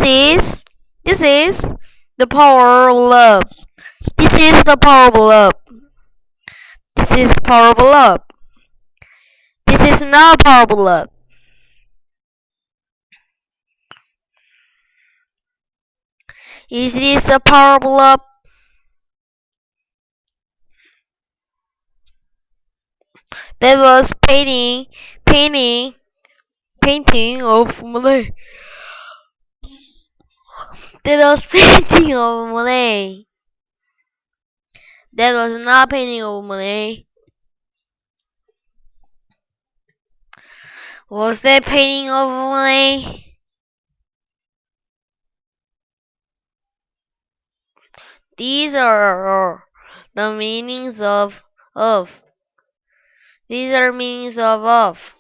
This is the power of love. This is the power of love. This is the power of love. This is not power of love. Is this the power of love? That was painting of Malay. That was painting of Malay. That was not painting of Malay. Was that painting of Malay? These are the meanings of. These are meanings of.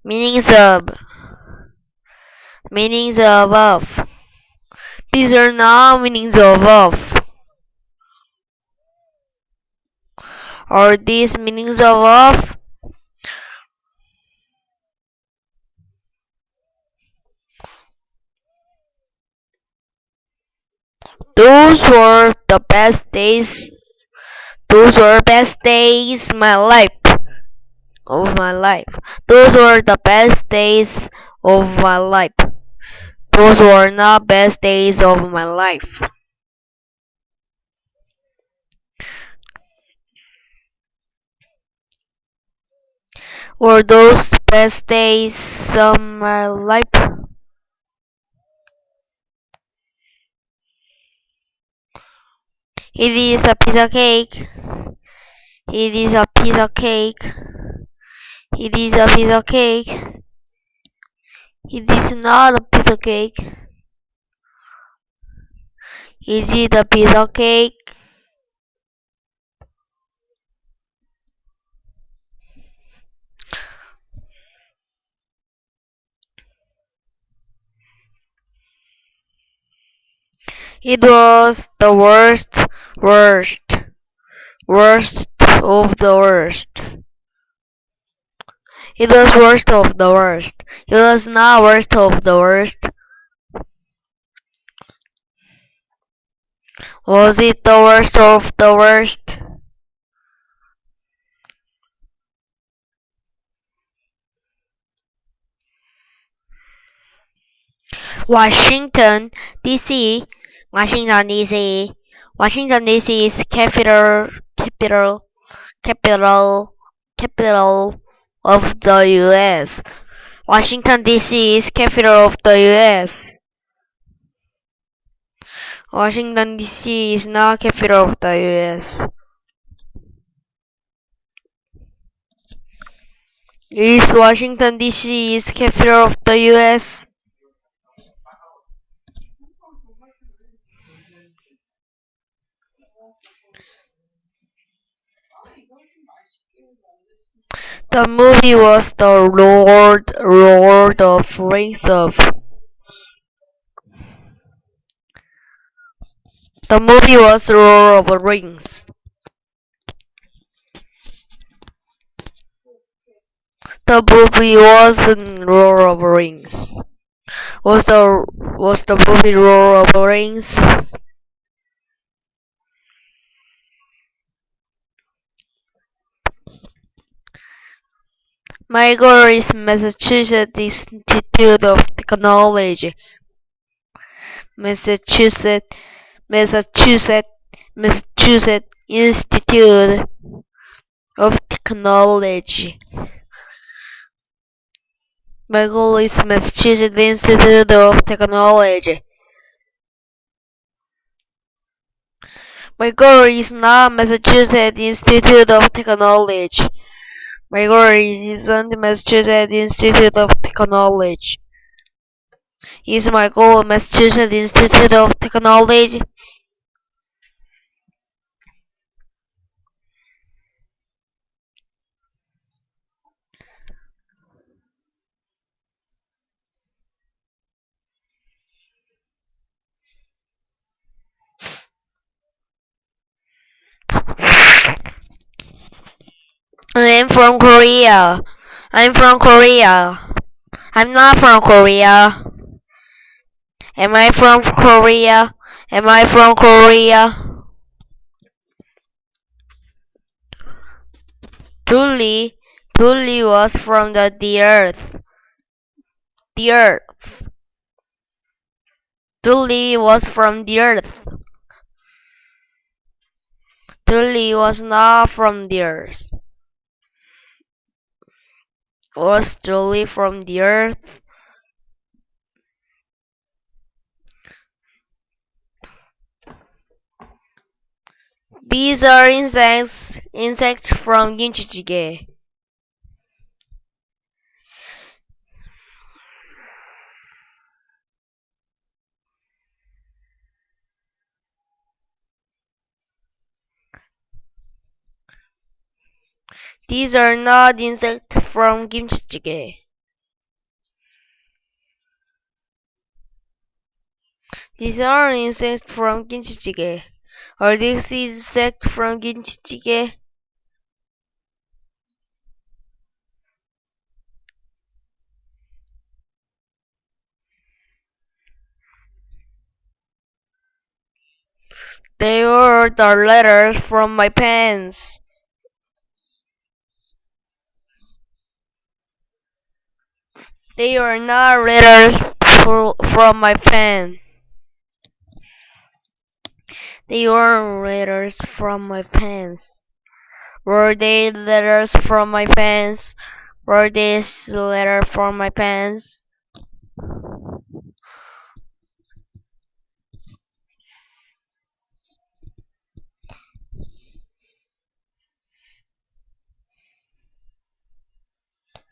Meanings of. Meanings of. These are not meanings of. Are these meanings of? Those were the best days. Those were best days of my life. Those were the best days of my life. Those were not best days of my life. Were those best days of my life? It is a piece of cake. It is a piece of cake. It is a piece of cake. It is not a piece of cake. Is it a piece of cake? It was the worst of the worst. It was worst of the worst. It was not worst of the worst. Was it the worst of the worst? Washington, D.C. Washington, D.C. Washington, D.C. is capital of the U.S. Washington, D.C. is capital of the U.S. Washington, D.C. is not capital of the U.S. Is Washington, D.C. is capital of the U.S.? The movie was the Lord of Rings of. The movie was Lord of Rings. The movie wasn't Lord of Rings. Was the movie Lord of Rings? My goal is Massachusetts Institute of Technology. Massachusetts Institute of Technology. My goal is Massachusetts Institute of Technology. My goal is not Massachusetts Institute of Technology. My goal isn't Massachusetts Institute of Technology. Is my goal Massachusetts Institute of Technology? I'm from Korea. I'm from Korea. I'm not from Korea. Am I from Korea? Am I from Korea? Tully, Tully was from the earth. The earth. Tully was from the earth. Tully was not from the earth. Was Tully from the earth? These are insects from Ginchichige. These are not insects from Kimchi. These are insects from Kimchi. Or this insect from Kimchi. They were the letters from my pens. They are not letters from my pen. They were letters from my pens. Were they letters from my pens? Were these letters from my pens?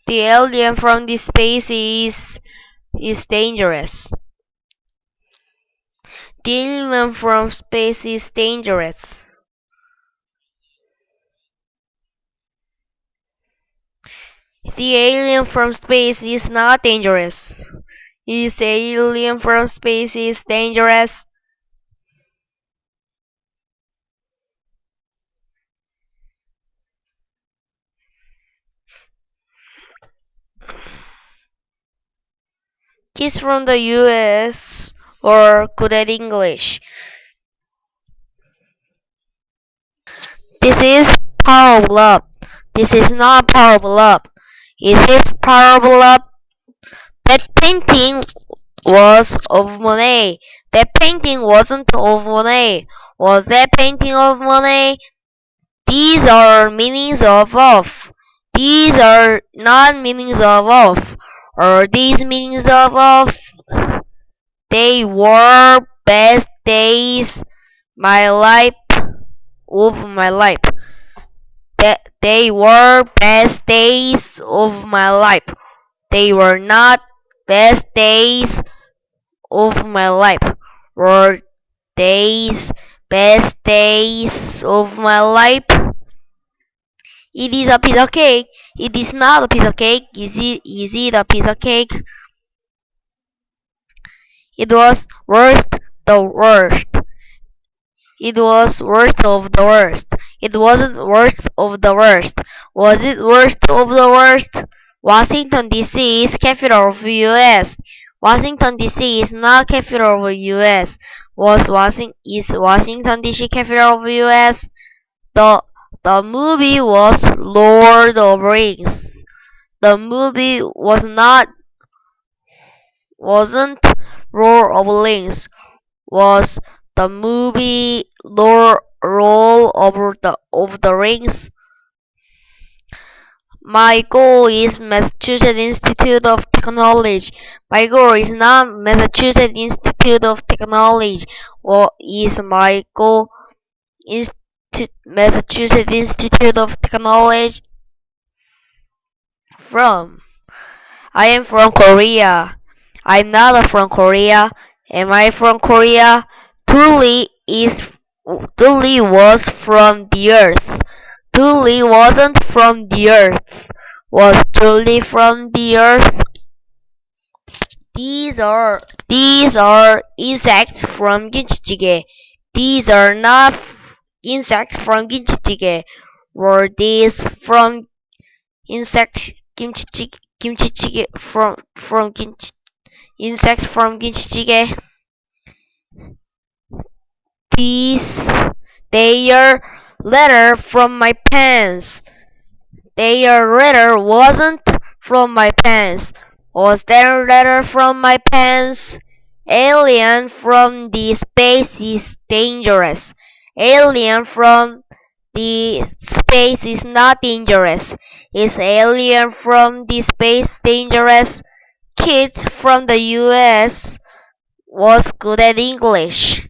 The alien from this space is dangerous. The alien from space is dangerous. The alien from space is not dangerous. Is alien from space is dangerous. He's from the US or good at English. This is Power of Love. This is not Power of Love. Is this Power of Love? That painting was of Monet. That painting wasn't of Monet. Was that painting of Monet? These are meanings of off. These are not meanings of off. Or these meanings of off. They were best days my life of my life. They were best days of my life. They were not best days of my life. Were days best days of my life? It is a piece of cake. It is not a piece of cake. Is it a piece of cake? It was worst the worst. It was worst of the worst. It wasn't worst of the worst. Was it worst of the worst? Washington D.C. is capital of U.S. Washington D.C. is not capital of U.S. Is Washington D.C. capital of U.S.? The the movie was Lord of Rings. The movie wasn't Lord of Rings. Was the movie Lord of the Rings? My goal is Massachusetts Institute of Technology. My goal is not Massachusetts Institute of Technology. What is my goal? Massachusetts Institute of Technology. From. I am from Korea. I'm not from Korea. Am I from Korea? Tully was from the earth. Tully wasn't from the earth. Was Tully from the earth? These are insects from Ginchige. These are not insects from Ginchige. Were these from insect kimchi from kimchi insects from Ginchige? These their letter from my pants. Their letter wasn't from my pants. Was their letter from my pants? Alien from the space is dangerous. Alien from the space is not dangerous. Is alien from the space dangerous? Kid from the US was good at English.